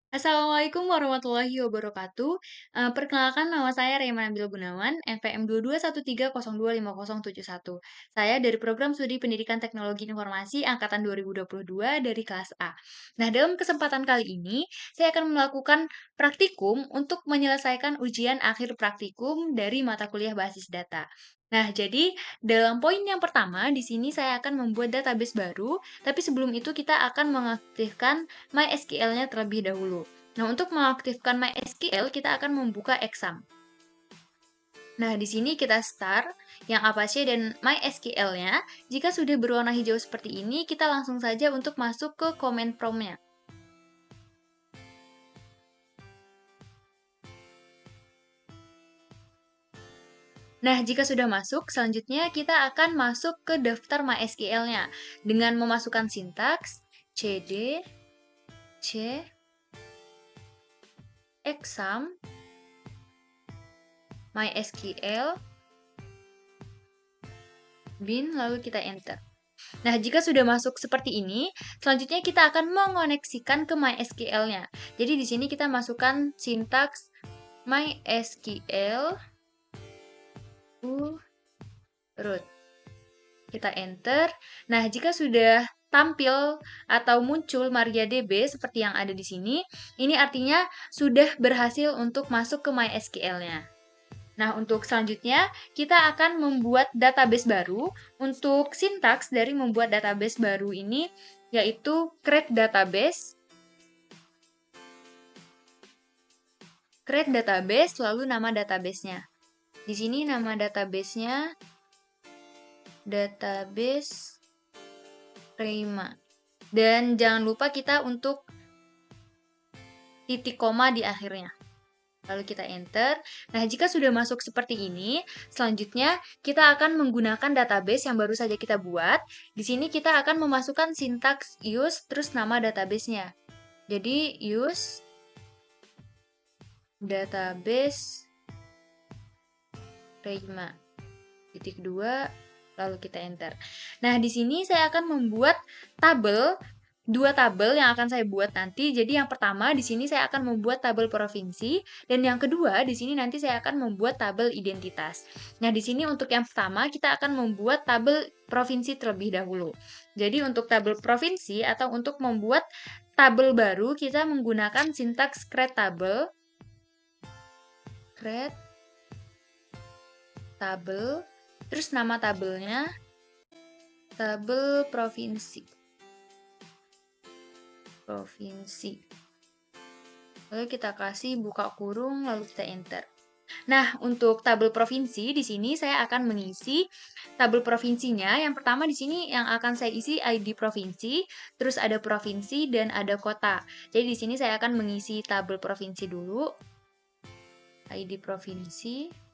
Assalamualaikum warahmatullahi wabarakatuh. Perkenalkan nama saya Reyma Nabil Gunawan, NPM 2213025071. Saya dari Program Studi Pendidikan Teknologi Informasi Angkatan 2022 dari kelas A. Nah, dalam kesempatan kali ini, saya akan melakukan praktikum untuk menyelesaikan ujian akhir praktikum dari mata kuliah basis data. Nah, jadi dalam poin yang pertama, di sini saya akan membuat database baru, tapi sebelum itu kita akan mengaktifkan MySQL-nya terlebih dahulu. Nah, untuk mengaktifkan MySQL, kita akan membuka exam. Nah, di sini kita start yang Apache dan MySQL-nya. Jika sudah berwarna hijau seperti ini, kita langsung saja untuk masuk ke command prompt-nya. Nah, jika sudah masuk, selanjutnya kita akan masuk ke daftar MySQL-nya dengan memasukkan sintaks cd c exam MySQL bin lalu kita enter. Nah, jika sudah masuk seperti ini, selanjutnya kita akan mengoneksikan ke MySQL-nya. Jadi di sini kita masukkan sintaks MySQL root. Kita enter. Nah, jika sudah tampil atau muncul MariaDB seperti yang ada di sini, ini artinya sudah berhasil untuk masuk ke MySQL-nya. Nah, untuk selanjutnya, kita akan membuat database baru. Untuk sintaks dari membuat database baru ini, yaitu create database, lalu nama database-nya. Di sini nama database-nya, database Reyma. Dan jangan lupa kita untuk titik koma di akhirnya. Lalu kita enter. Nah, jika sudah masuk seperti ini, selanjutnya kita akan menggunakan database yang baru saja kita buat. Di sini kita akan memasukkan sintaks use, terus nama database-nya. Jadi, use database Reyma. Titik 2, lalu kita enter. Nah, di sini saya akan membuat dua tabel yang akan saya buat nanti. Jadi yang pertama di sini saya akan membuat tabel provinsi dan yang kedua di sini nanti saya akan membuat tabel identitas. Nah, di sini untuk yang pertama kita akan membuat tabel provinsi terlebih dahulu. Jadi untuk tabel provinsi atau untuk membuat tabel baru kita menggunakan sintaks create tabel, terus nama tabelnya tabel provinsi. Lalu kita kasih buka kurung, lalu kita enter. Nah, untuk tabel provinsi di sini saya akan mengisi tabel provinsinya. Yang pertama di sini yang akan saya isi ID provinsi, terus ada provinsi dan ada kota. Jadi di sini saya akan mengisi tabel provinsi dulu. ID provinsi.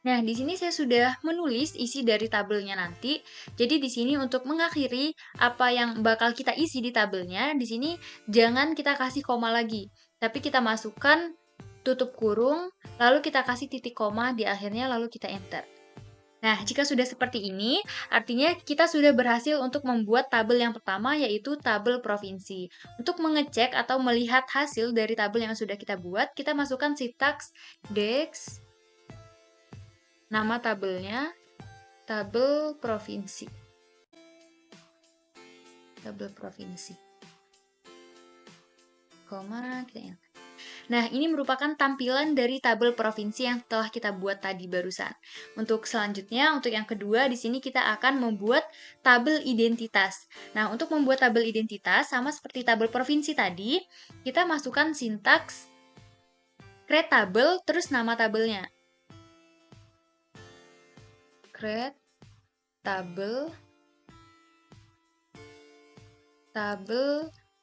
Nah, di sini saya sudah menulis isi dari tabelnya nanti. Jadi di sini untuk mengakhiri apa yang bakal kita isi di tabelnya, di sini jangan kita kasih koma lagi, tapi kita masukkan tutup kurung, lalu kita kasih titik koma di akhirnya, lalu kita enter. Nah, jika sudah seperti ini, artinya kita sudah berhasil untuk membuat tabel yang pertama, yaitu tabel provinsi. Untuk mengecek atau melihat hasil dari tabel yang sudah kita buat, kita masukkan sintaks dex, nama tabelnya, tabel provinsi. Koma, kita enter. Nah, ini merupakan tampilan dari tabel provinsi yang telah kita buat tadi barusan. Untuk selanjutnya, untuk yang kedua, di sini kita akan membuat tabel identitas. Nah, untuk membuat tabel identitas, sama seperti tabel provinsi tadi, kita masukkan sintaks create tabel, terus nama tabelnya. Create tabel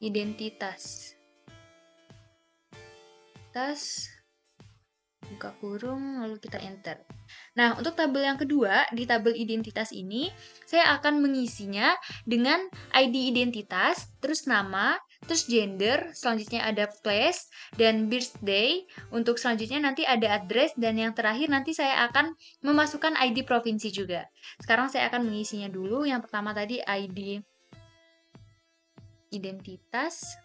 identitas. Buka kurung, lalu kita enter. Nah, untuk tabel yang kedua, di tabel identitas ini, saya akan mengisinya dengan ID identitas, terus nama, terus gender, selanjutnya ada place, dan birthday. Untuk selanjutnya nanti ada address, dan yang terakhir nanti saya akan memasukkan ID provinsi juga. Sekarang saya akan mengisinya dulu. Yang pertama tadi ID identitas.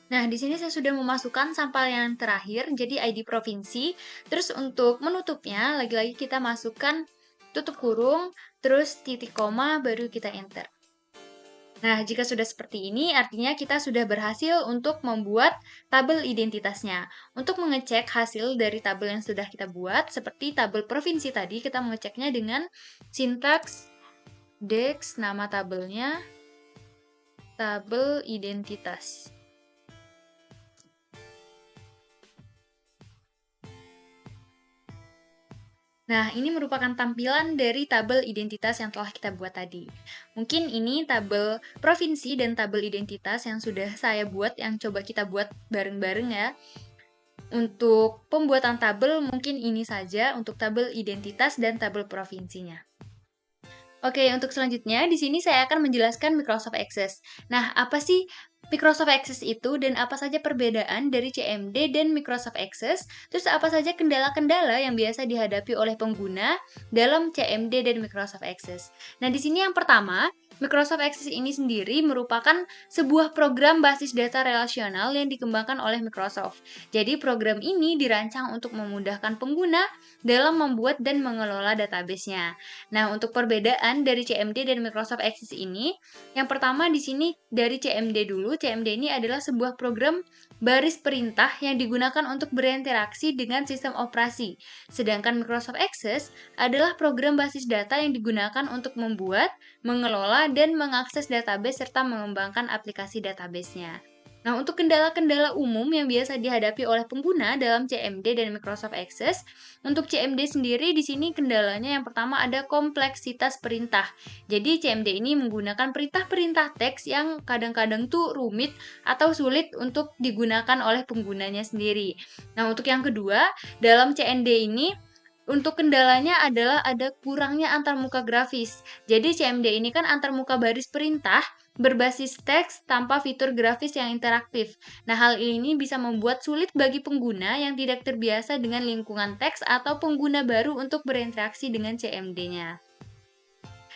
Nah, di sini saya sudah memasukkan sampel yang terakhir, jadi ID provinsi. Terus untuk menutupnya, lagi-lagi kita masukkan tutup kurung, terus titik koma, baru kita enter. Nah, jika sudah seperti ini, artinya kita sudah berhasil untuk membuat tabel identitasnya. Untuk mengecek hasil dari tabel yang sudah kita buat, seperti tabel provinsi tadi, kita mengeceknya dengan sintaks dex, nama tabelnya, tabel identitas. Nah, ini merupakan tampilan dari tabel identitas yang telah kita buat tadi. Mungkin ini tabel provinsi dan tabel identitas yang sudah saya buat, yang coba kita buat bareng-bareng ya. Untuk pembuatan tabel mungkin ini saja untuk tabel identitas dan tabel provinsinya. Oke, untuk selanjutnya di sini saya akan menjelaskan Microsoft Access. Nah, apa sih Microsoft Access itu dan apa saja perbedaan dari CMD dan Microsoft Access? Terus apa saja kendala-kendala yang biasa dihadapi oleh pengguna dalam CMD dan Microsoft Access? Nah, di sini yang pertama, Microsoft Access ini sendiri merupakan sebuah program basis data relasional yang dikembangkan oleh Microsoft. Jadi, program ini dirancang untuk memudahkan pengguna dalam membuat dan mengelola database-nya. Nah, untuk perbedaan dari CMD dan Microsoft Access ini, yang pertama di sini dari CMD dulu. CMD ini adalah sebuah program baris perintah yang digunakan untuk berinteraksi dengan sistem operasi. Sedangkan Microsoft Access adalah program basis data yang digunakan untuk membuat, mengelola, dan mengakses database serta mengembangkan aplikasi database-nya. Nah, untuk kendala-kendala umum yang biasa dihadapi oleh pengguna dalam CMD dan Microsoft Access, untuk CMD sendiri di sini kendalanya yang pertama ada kompleksitas perintah. Jadi CMD ini menggunakan perintah-perintah teks yang kadang-kadang tuh rumit atau sulit untuk digunakan oleh penggunanya sendiri. Nah, untuk yang kedua, dalam CMD ini untuk kendalanya adalah ada kurangnya antarmuka grafis. Jadi CMD ini kan antarmuka baris perintah berbasis teks tanpa fitur grafis yang interaktif. Nah, hal ini bisa membuat sulit bagi pengguna yang tidak terbiasa dengan lingkungan teks atau pengguna baru untuk berinteraksi dengan CMD-nya.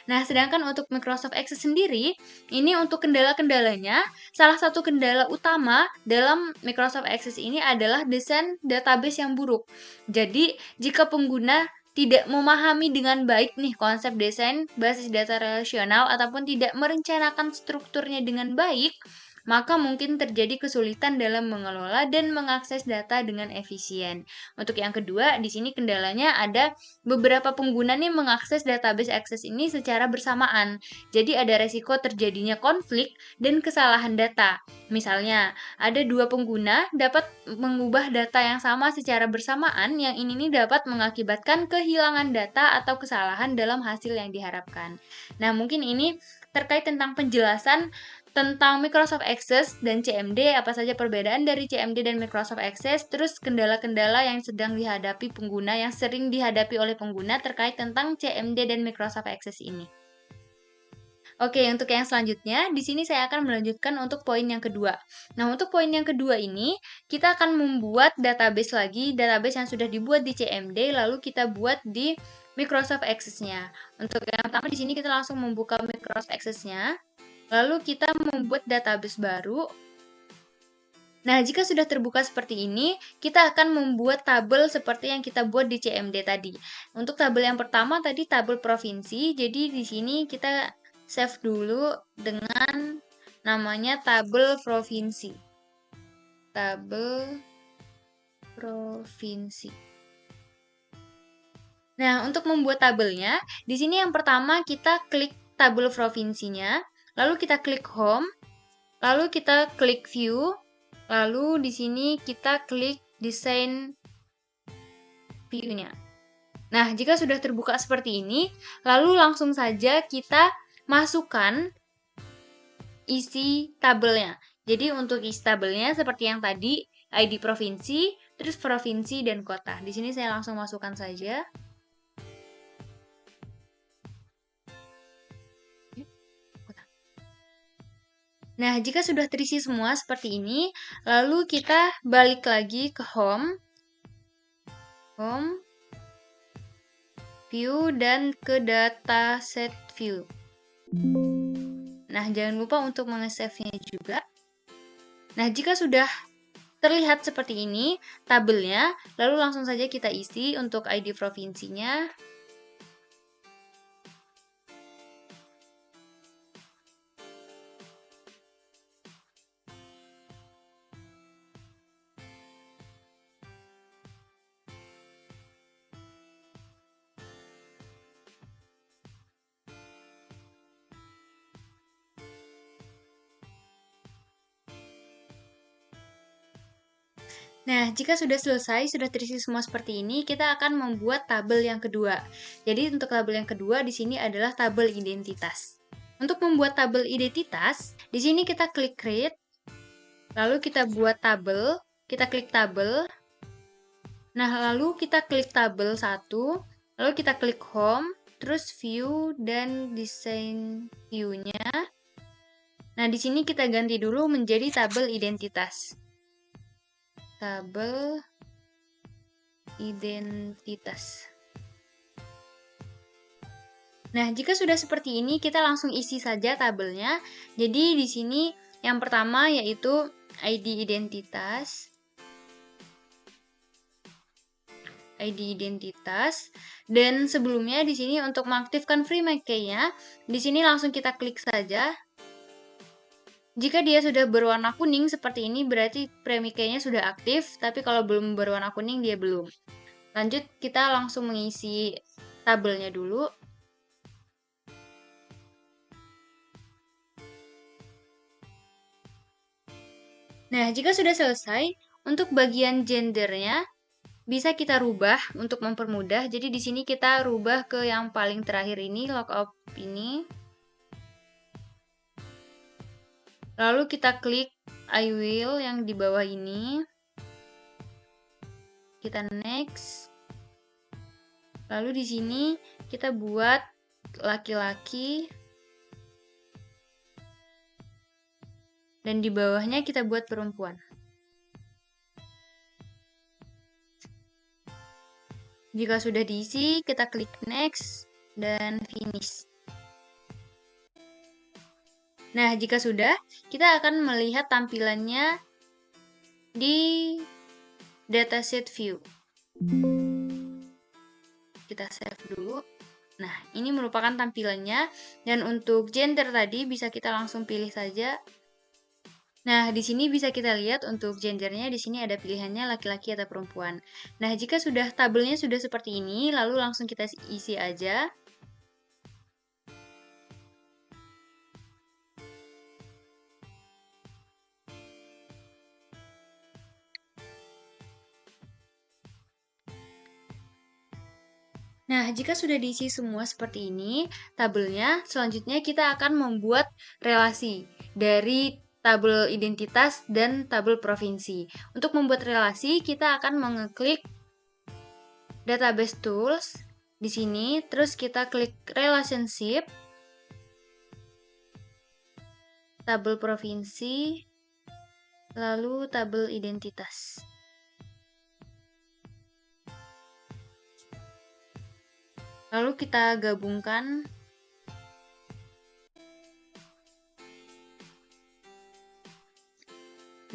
Nah, sedangkan untuk Microsoft Access sendiri, ini untuk kendala-kendalanya, salah satu kendala utama dalam Microsoft Access ini adalah desain database yang buruk. Jadi, jika pengguna tidak memahami dengan baik nih konsep desain basis data relasional ataupun tidak merencanakan strukturnya dengan baik, maka mungkin terjadi kesulitan dalam mengelola dan mengakses data dengan efisien. Untuk yang kedua, di sini kendalanya ada beberapa pengguna nih mengakses database Access ini secara bersamaan. Jadi ada resiko terjadinya konflik dan kesalahan data. Misalnya, ada dua pengguna dapat mengubah data yang sama secara bersamaan, yang ini nih dapat mengakibatkan kehilangan data atau kesalahan dalam hasil yang diharapkan. Nah, mungkin ini terkait tentang penjelasan tentang Microsoft Access dan CMD, apa saja perbedaan dari CMD dan Microsoft Access, terus kendala-kendala yang sedang dihadapi pengguna, yang sering dihadapi oleh pengguna terkait tentang CMD dan Microsoft Access ini. Oke, untuk yang selanjutnya, di sini saya akan melanjutkan untuk poin yang kedua. Nah, untuk poin yang kedua ini, kita akan membuat database lagi, database yang sudah dibuat di CMD, lalu kita buat di Microsoft Access-nya. Untuk yang pertama, di sini kita langsung membuka Microsoft Access-nya. Lalu kita membuat database baru. Nah, jika sudah terbuka seperti ini, kita akan membuat tabel seperti yang kita buat di CMD tadi. Untuk tabel yang pertama tadi tabel provinsi, jadi di sini kita save dulu dengan namanya tabel provinsi. Tabel provinsi. Nah, untuk membuat tabelnya, di sini yang pertama kita klik tabel provinsinya. Lalu kita klik home, lalu kita klik view, lalu di sini kita klik desain view-nya. Nah, jika sudah terbuka seperti ini, lalu langsung saja kita masukkan isi tabelnya. Jadi untuk isi tabelnya seperti yang tadi, ID provinsi, terus provinsi dan kota. Di sini saya langsung masukkan saja. Nah, jika sudah terisi semua seperti ini, lalu kita balik lagi ke home, view, dan ke dataset view. Nah, jangan lupa untuk menge-save-nya juga. Nah, jika sudah terlihat seperti ini tabelnya, lalu langsung saja kita isi untuk ID provinsinya. Nah, jika sudah selesai, sudah terisi semua seperti ini, kita akan membuat tabel yang kedua. Jadi untuk tabel yang kedua di sini adalah tabel identitas. Untuk membuat tabel identitas, di sini kita klik create, lalu kita buat tabel, kita klik tabel. Nah, lalu kita klik tabel 1, lalu kita klik home, terus view dan desain view-nya. Nah, di sini kita ganti dulu menjadi tabel identitas. Tabel identitas. Nah, jika sudah seperti ini, kita langsung isi saja tabelnya. Jadi di sini yang pertama yaitu ID identitas. ID identitas, dan sebelumnya di sini untuk mengaktifkan free make nya, di sini langsung kita klik saja. Jika dia sudah berwarna kuning seperti ini, berarti premikey-nya sudah aktif, tapi kalau belum berwarna kuning, dia belum. Lanjut, kita langsung mengisi tabelnya dulu. Nah, jika sudah selesai, untuk bagian gendernya, bisa kita rubah untuk mempermudah. Jadi di sini kita rubah ke yang paling terakhir ini, lookup ini. Lalu kita klik I will yang di bawah ini. Kita next. Lalu di sini kita buat laki-laki. Dan di bawahnya kita buat perempuan. Jika sudah diisi, kita klik next dan finish. Nah, jika sudah, kita akan melihat tampilannya di dataset view. Kita save dulu. Nah, ini merupakan tampilannya. Dan untuk gender tadi bisa kita langsung pilih saja. Nah, di sini bisa kita lihat untuk gendernya, di sini ada pilihannya laki-laki atau perempuan. Nah, jika sudah tabelnya sudah seperti ini, lalu langsung kita isi aja. Nah, jika sudah diisi semua seperti ini, tabelnya, selanjutnya kita akan membuat relasi dari tabel identitas dan tabel provinsi. Untuk membuat relasi, kita akan mengeklik database tools di sini, terus kita klik relationship, tabel provinsi, lalu tabel identitas. Lalu kita gabungkan.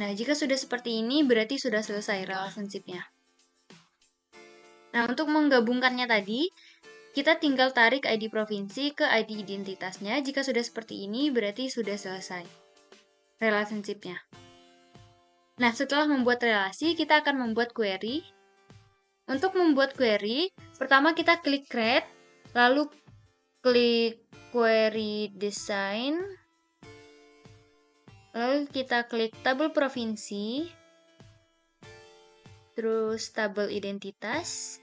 Nah, jika sudah seperti ini, berarti sudah selesai relationship-nya. Nah, untuk menggabungkannya tadi, kita tinggal tarik ID provinsi ke ID identitasnya. Jika sudah seperti ini, berarti sudah selesai relationship-nya. Nah, setelah membuat relasi, kita akan membuat query. Untuk membuat query, pertama kita klik create, lalu klik query design, lalu kita klik tabel provinsi, terus tabel identitas,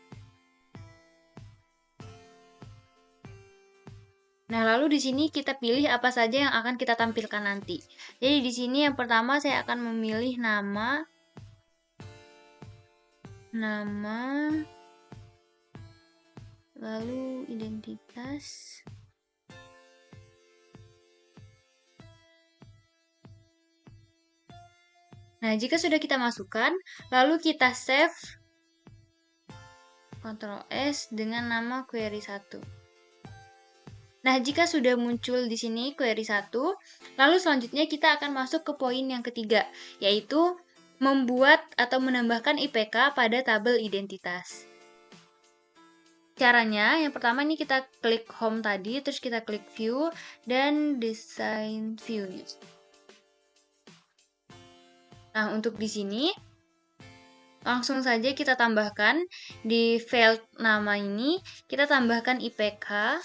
Nah, lalu di sini kita pilih apa saja yang akan kita tampilkan nanti. Jadi di sini yang pertama saya akan memilih nama, lalu identitas. Nah, jika sudah kita masukkan, lalu kita save Ctrl S dengan nama query 1. Nah, jika sudah muncul di sini query 1, lalu selanjutnya kita akan masuk ke poin yang ketiga, yaitu membuat atau menambahkan IPK pada tabel identitas. Caranya, yang pertama ini kita klik home tadi, terus kita klik view, dan design view. Nah, untuk di sini, langsung saja kita tambahkan di field nama ini, kita tambahkan IPK,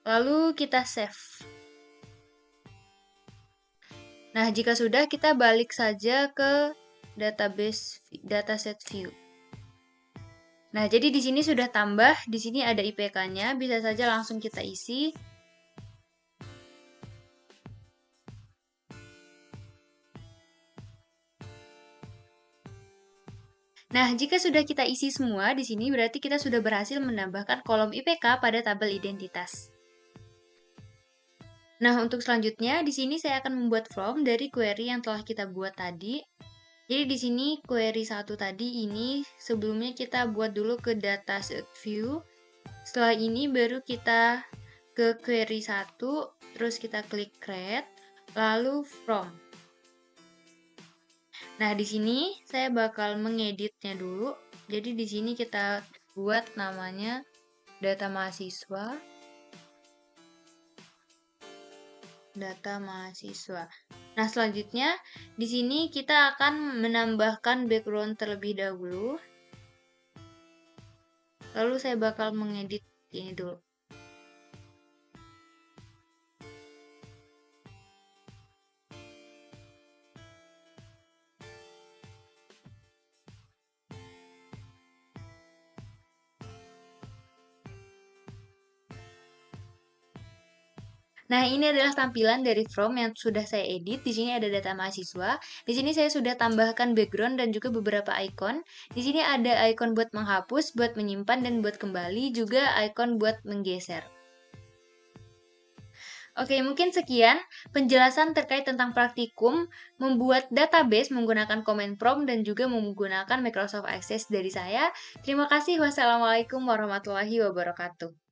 lalu kita save. Nah, jika sudah, kita balik saja ke database dataset view. Nah, jadi di sini sudah tambah, di sini ada IPK-nya, bisa saja langsung kita isi. Nah, jika sudah kita isi semua di sini, berarti kita sudah berhasil menambahkan kolom IPK pada tabel identitas. Nah, untuk selanjutnya, di sini saya akan membuat form dari query yang telah kita buat tadi. Jadi di sini query 1 tadi ini sebelumnya kita buat dulu ke dataset view. Setelah ini baru kita ke query 1, terus kita klik create, lalu from. Nah, di sini saya bakal mengeditnya dulu. Jadi di sini kita buat namanya data mahasiswa. Nah, selanjutnya di sini kita akan menambahkan background terlebih dahulu. Lalu saya bakal mengedit ini dulu. Nah, ini adalah tampilan dari form yang sudah saya edit. Di sini ada data mahasiswa. Di sini saya sudah tambahkan background dan juga beberapa icon. Di sini ada icon buat menghapus, buat menyimpan, dan buat kembali, juga icon buat menggeser. Oke, mungkin sekian penjelasan terkait tentang praktikum membuat database menggunakan command prompt dan juga menggunakan Microsoft Access dari saya. Terima kasih. Wassalamualaikum warahmatullahi wabarakatuh.